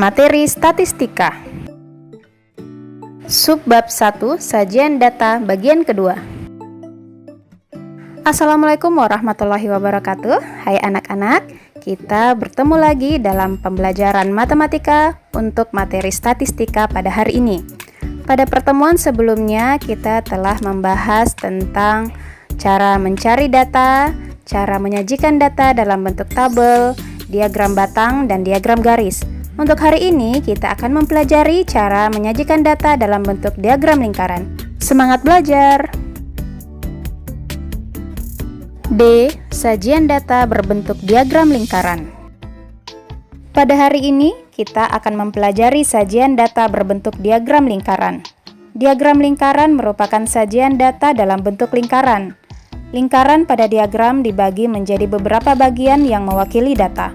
Materi statistika. Subbab 1, sajian data bagian kedua. Assalamualaikum warahmatullahi wabarakatuh. Hai anak-anak, kita bertemu lagi dalam pembelajaran matematika untuk materi statistika pada hari ini. Pada pertemuan sebelumnya kita telah membahas tentang cara mencari data, cara menyajikan data dalam bentuk tabel, diagram batang, dan diagram garis. Untuk hari ini kita akan mempelajari cara menyajikan data dalam bentuk diagram lingkaran. Semangat belajar! D. Sajian data berbentuk diagram lingkaran. Pada hari ini kita akan mempelajari sajian data berbentuk diagram lingkaran. Diagram lingkaran merupakan sajian data dalam bentuk lingkaran. Lingkaran pada diagram dibagi menjadi beberapa bagian yang mewakili data.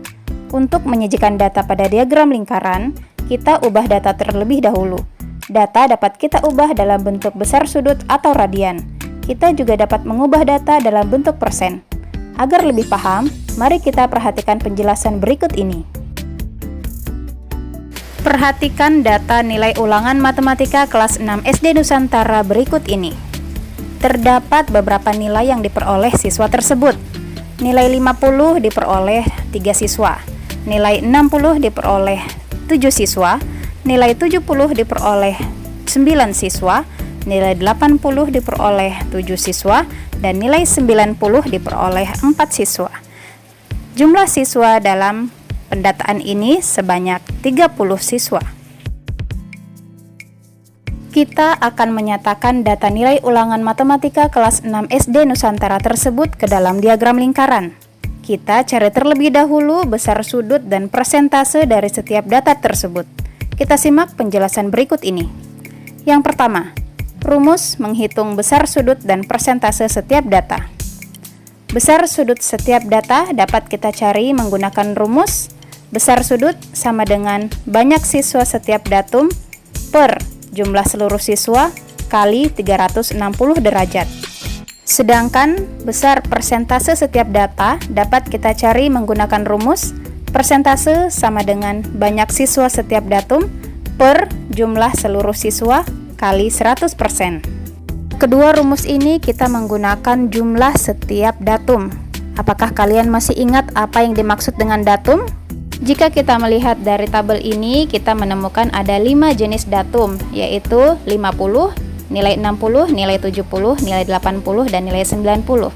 Untuk menyajikan data pada diagram lingkaran, kita ubah data terlebih dahulu. Data dapat kita ubah dalam bentuk besar sudut atau radian. Kita juga dapat mengubah data dalam bentuk persen. Agar lebih paham, mari kita perhatikan penjelasan berikut ini. Perhatikan data nilai ulangan matematika kelas 6 SD Nusantara berikut ini. Terdapat beberapa nilai yang diperoleh siswa tersebut. Nilai 50 diperoleh 3 siswa. Nilai 60 diperoleh 7 siswa, nilai 70 diperoleh 9 siswa, nilai 80 diperoleh 7 siswa, dan nilai 90 diperoleh 4 siswa. Jumlah siswa dalam pendataan ini sebanyak 30 siswa. Kita akan menyatakan data nilai ulangan matematika kelas 6 SD Nusantara tersebut ke dalam diagram lingkaran. Kita cari terlebih dahulu besar sudut dan persentase dari setiap data tersebut. Kita simak penjelasan berikut ini. Yang pertama, rumus menghitung besar sudut dan persentase setiap data. Besar sudut setiap data dapat kita cari menggunakan rumus besar sudut sama dengan banyak siswa setiap datum per jumlah seluruh siswa kali 360 derajat. Sedangkan besar persentase setiap data dapat kita cari menggunakan rumus persentase sama dengan banyak siswa setiap datum per jumlah seluruh siswa kali 100%. Kedua rumus ini kita menggunakan jumlah setiap datum. Apakah kalian masih ingat apa yang dimaksud dengan datum? Jika kita melihat dari tabel ini, kita menemukan ada 5 jenis datum, yaitu 50, nilai 60, nilai 70, nilai 80, dan nilai 90.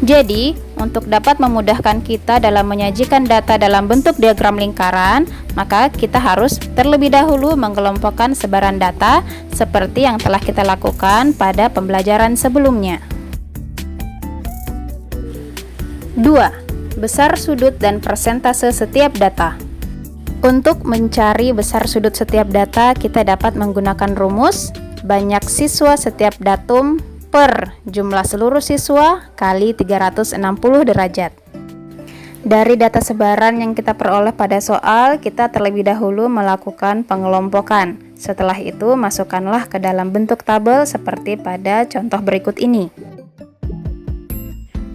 Jadi, untuk dapat memudahkan kita dalam menyajikan data dalam bentuk diagram lingkaran, maka kita harus terlebih dahulu mengelompokkan sebaran data seperti yang telah kita lakukan pada pembelajaran sebelumnya. 2. Besar sudut dan persentase setiap data. Untuk mencari besar sudut setiap data, kita dapat menggunakan rumus banyak siswa setiap datum per jumlah seluruh siswa kali 360 derajat. Dari data sebaran yang kita peroleh pada soal, kita terlebih dahulu melakukan pengelompokan. Setelah itu, masukkanlah ke dalam bentuk tabel seperti pada contoh berikut ini.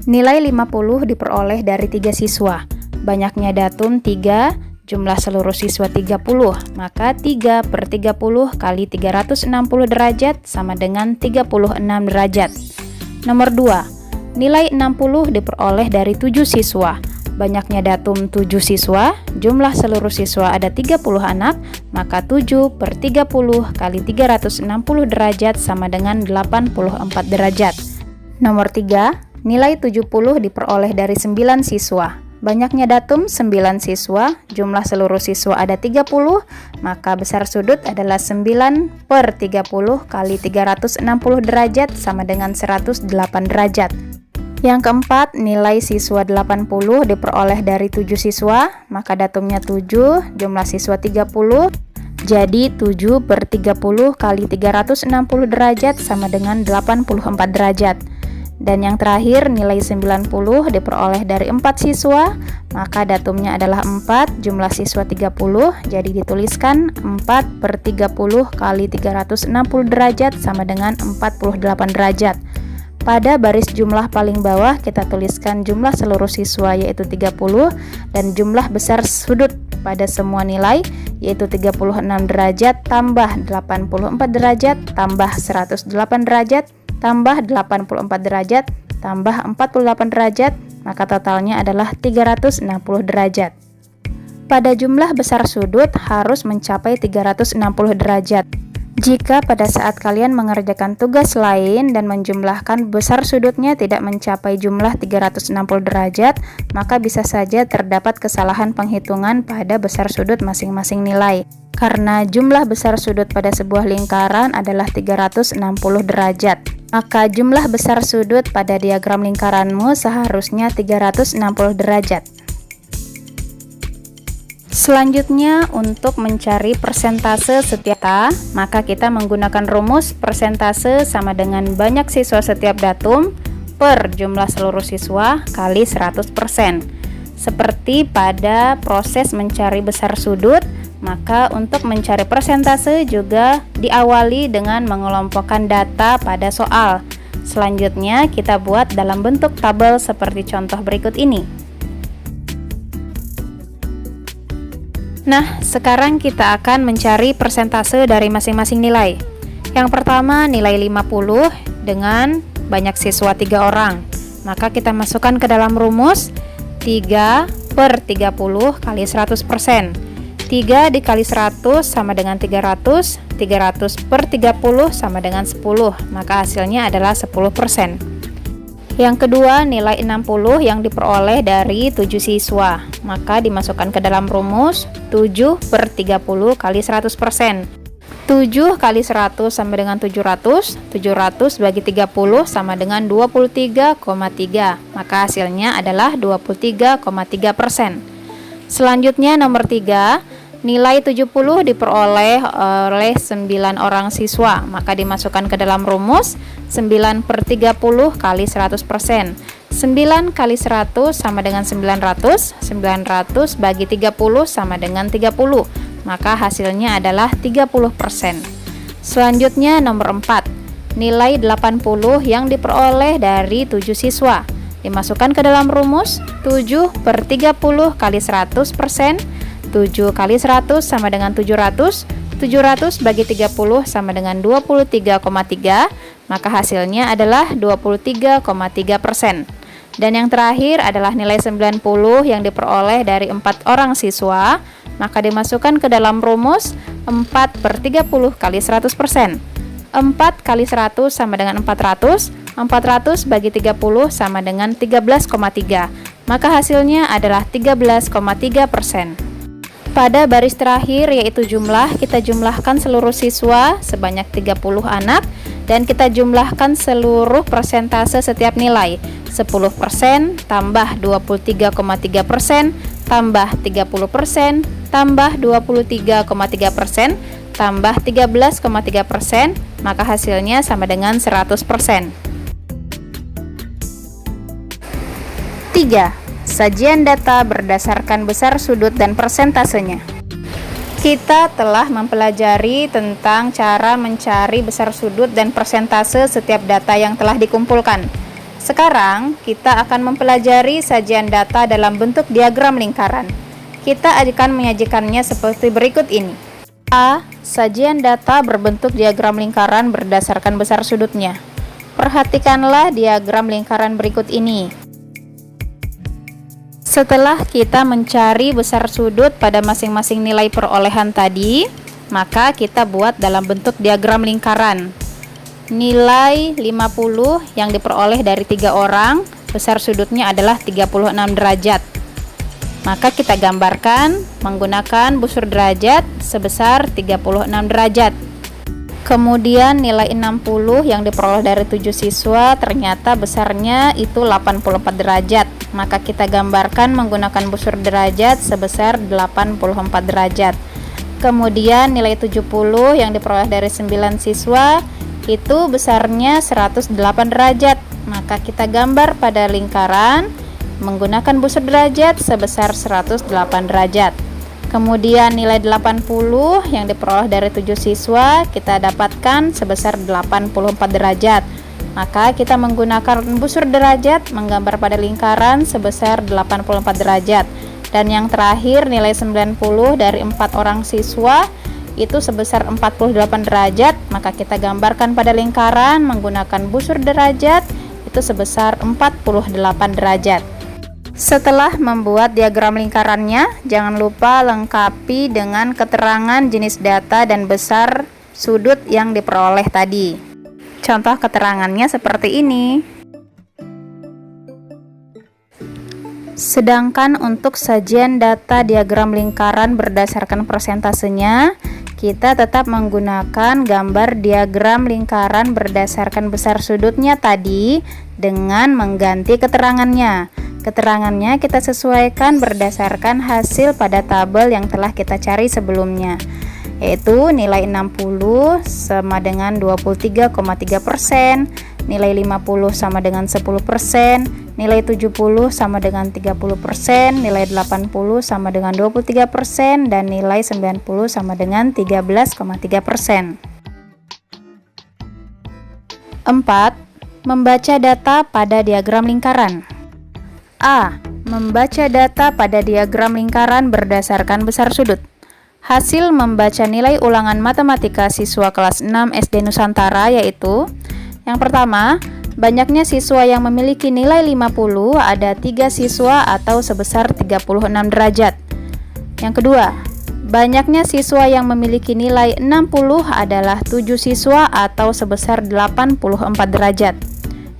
Nilai 50 diperoleh dari 3 siswa. Banyaknya datum 3, jumlah seluruh siswa 30, maka 3 per 30 kali 360 derajat sama dengan 36 derajat. Nomor 2, nilai 60 diperoleh dari 7 siswa. Banyaknya datum 7 siswa, jumlah seluruh siswa ada 30 anak, maka 7 per 30 kali 360 derajat sama dengan 84 derajat. Nomor 3, nilai 70 diperoleh dari 9 siswa. Banyaknya datum 9 siswa, jumlah seluruh siswa ada 30, maka besar sudut adalah 9 per 30 kali 360 derajat sama dengan 108 derajat. Yang keempat, nilai siswa 80 diperoleh dari 7 siswa, maka datumnya 7, jumlah siswa 30, jadi 7 per 30 kali 360 derajat sama dengan 84 derajat. Dan yang terakhir, nilai 90 diperoleh dari 4 siswa, maka datumnya adalah 4, jumlah siswa 30, jadi dituliskan 4 per 30 kali 360 derajat sama dengan 48 derajat. Pada baris jumlah paling bawah kita tuliskan jumlah seluruh siswa yaitu 30 dan jumlah besar sudut pada semua nilai yaitu 36 derajat tambah 84 derajat tambah 108 derajat tambah 84 derajat tambah 48 derajat, maka totalnya adalah 360 derajat. Pada jumlah besar sudut harus mencapai 360 derajat. Jika pada saat kalian mengerjakan tugas lain dan menjumlahkan besar sudutnya tidak mencapai jumlah 360 derajat, maka bisa saja terdapat kesalahan penghitungan pada besar sudut masing-masing nilai. Karena jumlah besar sudut pada sebuah lingkaran adalah 360 derajat, maka jumlah besar sudut pada diagram lingkaranmu seharusnya 360 derajat. Selanjutnya, untuk mencari persentase setiap data, maka kita menggunakan rumus persentase sama dengan banyak siswa setiap datum per jumlah seluruh siswa kali 100%. Seperti pada proses mencari besar sudut, maka untuk mencari persentase juga diawali dengan mengelompokkan data pada soal. Selanjutnya, kita buat dalam bentuk tabel seperti contoh berikut ini. Nah, sekarang kita akan mencari persentase dari masing-masing nilai. Yang pertama, nilai 50 dengan banyak siswa 3 orang. Maka kita masukkan ke dalam rumus 3 per 30 kali 100%. 3 dikali 100 sama dengan 300, 300 per 30 sama dengan 10, maka hasilnya adalah 10%. Yang kedua, nilai 60 yang diperoleh dari 7 siswa, maka dimasukkan ke dalam rumus 7 per 30 kali 100%. 7 kali 100 sama dengan 700, 700 bagi 30 sama dengan 23,3, maka hasilnya adalah 23,3%. Selanjutnya nomor 3, nilai 70 diperoleh oleh 9 orang siswa, maka dimasukkan ke dalam rumus 9 per 30 kali 100%. 9 kali 100 sama dengan 900, 900 bagi 30 sama dengan 30, maka hasilnya adalah 30%. Selanjutnya nomor 4, nilai 80 yang diperoleh dari 7 siswa, dimasukkan ke dalam rumus 7 per 30 kali 100%. 7 kali 100 sama dengan 700, 700 bagi 30 sama dengan 23,3, maka hasilnya adalah 23,3%. Dan yang terakhir adalah nilai 90 yang diperoleh dari 4 orang siswa, maka dimasukkan ke dalam rumus 4 per 30 kali 100%. 4 kali 100 sama dengan 400, 400 bagi 30 sama dengan 13,3, maka hasilnya adalah 13,3%. Pada baris terakhir yaitu jumlah, kita jumlahkan seluruh siswa sebanyak 30 anak dan kita jumlahkan seluruh persentase setiap nilai. 10% tambah 23,3% tambah 30% tambah 23,3% tambah 13,3%, maka hasilnya sama dengan 100%. 3. Sajian data berdasarkan besar sudut dan persentasenya. Kita telah mempelajari tentang cara mencari besar sudut dan persentase setiap data yang telah dikumpulkan. Sekarang kita akan mempelajari sajian data dalam bentuk diagram lingkaran. Kita akan menyajikannya seperti berikut ini. A. Sajian data berbentuk diagram lingkaran berdasarkan besar sudutnya. Perhatikanlah diagram lingkaran berikut ini. Setelah kita mencari besar sudut pada masing-masing nilai perolehan tadi, maka kita buat dalam bentuk diagram lingkaran. Nilai 50 yang diperoleh dari 3 orang, besar sudutnya adalah 36 derajat. Maka kita gambarkan menggunakan busur derajat sebesar 36 derajat. Kemudian nilai 60 yang diperoleh dari 7 siswa ternyata besarnya itu 84 derajat. Maka kita gambarkan menggunakan busur derajat sebesar 84 derajat. Kemudian nilai 70 yang diperoleh dari 9 siswa itu besarnya 108 derajat. Maka kita gambar pada lingkaran menggunakan busur derajat sebesar 108 derajat. Kemudian nilai 80 yang diperoleh dari 7 siswa kita dapatkan sebesar 84 derajat. Maka kita menggunakan busur derajat menggambar pada lingkaran sebesar 84 derajat. Dan yang terakhir nilai 90 dari 4 orang siswa itu sebesar 48 derajat, maka kita gambarkan pada lingkaran menggunakan busur derajat itu sebesar 48 derajat. Setelah membuat diagram lingkarannya, jangan lupa lengkapi dengan keterangan jenis data dan besar sudut yang diperoleh tadi. Contoh keterangannya seperti ini. Sedangkan untuk sajian data diagram lingkaran berdasarkan persentasenya, kita tetap menggunakan gambar diagram lingkaran berdasarkan besar sudutnya tadi dengan mengganti keterangannya. Keterangannya kita sesuaikan berdasarkan hasil pada tabel yang telah kita cari sebelumnya, yaitu nilai 60 sama dengan 23,3%, nilai 50 sama dengan 10%, nilai 70 sama dengan 30%, nilai 80 sama dengan 23%, dan nilai 90 sama dengan 13,3%. 4. Membaca data pada diagram lingkaran. A. Membaca data pada diagram lingkaran berdasarkan besar sudut. Hasil membaca nilai ulangan matematika siswa kelas 6 SD Nusantara yaitu: yang pertama, banyaknya siswa yang memiliki nilai 50 ada 3 siswa atau sebesar 36 derajat. Yang kedua, banyaknya siswa yang memiliki nilai 60 adalah 7 siswa atau sebesar 84 derajat.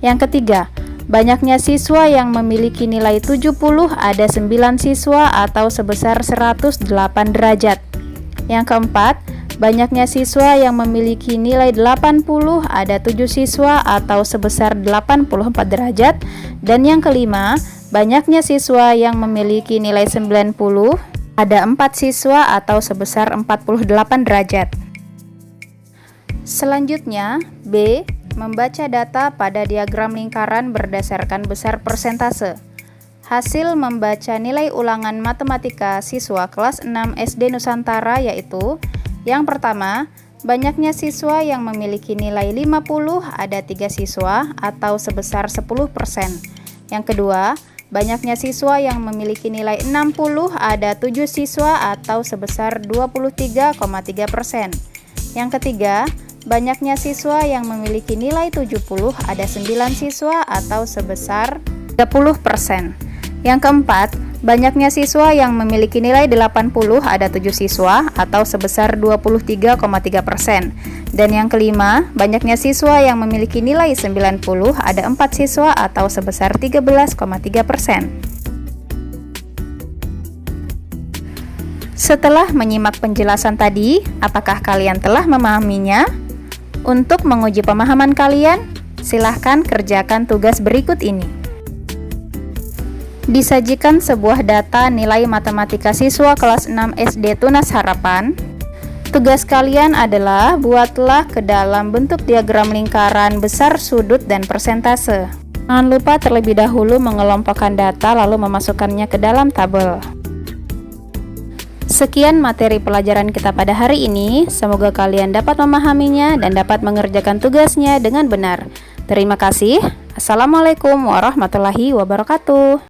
Yang ketiga, banyaknya siswa yang memiliki nilai 70 ada 9 siswa atau sebesar 108 derajat. Yang keempat, banyaknya siswa yang memiliki nilai 80 ada 7 siswa atau sebesar 84 derajat. Dan yang kelima, banyaknya siswa yang memiliki nilai 90 ada 4 siswa atau sebesar 48 derajat. Selanjutnya, B. Membaca data pada diagram lingkaran berdasarkan besar persentase. Hasil membaca nilai ulangan matematika siswa kelas 6 SD Nusantara yaitu: yang pertama, banyaknya siswa yang memiliki nilai 50 ada 3 siswa atau sebesar 10%. Yang kedua, banyaknya siswa yang memiliki nilai 60 ada 7 siswa atau sebesar 23,3%. Yang ketiga, banyaknya siswa yang memiliki nilai 70 ada 9 siswa atau sebesar 30%. Yang keempat, banyaknya siswa yang memiliki nilai 80 ada 7 siswa atau sebesar 23,3%. Dan yang kelima, banyaknya siswa yang memiliki nilai 90 ada 4 siswa atau sebesar 13,3%. Setelah menyimak penjelasan tadi, apakah kalian telah memahaminya? Untuk menguji pemahaman kalian, silahkan kerjakan tugas berikut ini. Disajikan sebuah data nilai matematika siswa kelas 6 SD Tunas Harapan. Tugas kalian adalah buatlah ke dalam bentuk diagram lingkaran besar sudut dan persentase. Jangan lupa terlebih dahulu mengelompokkan data lalu memasukkannya ke dalam tabel. Sekian materi pelajaran kita pada hari ini. Semoga kalian dapat memahaminya dan dapat mengerjakan tugasnya dengan benar. Terima kasih. Assalamualaikum warahmatullahi wabarakatuh.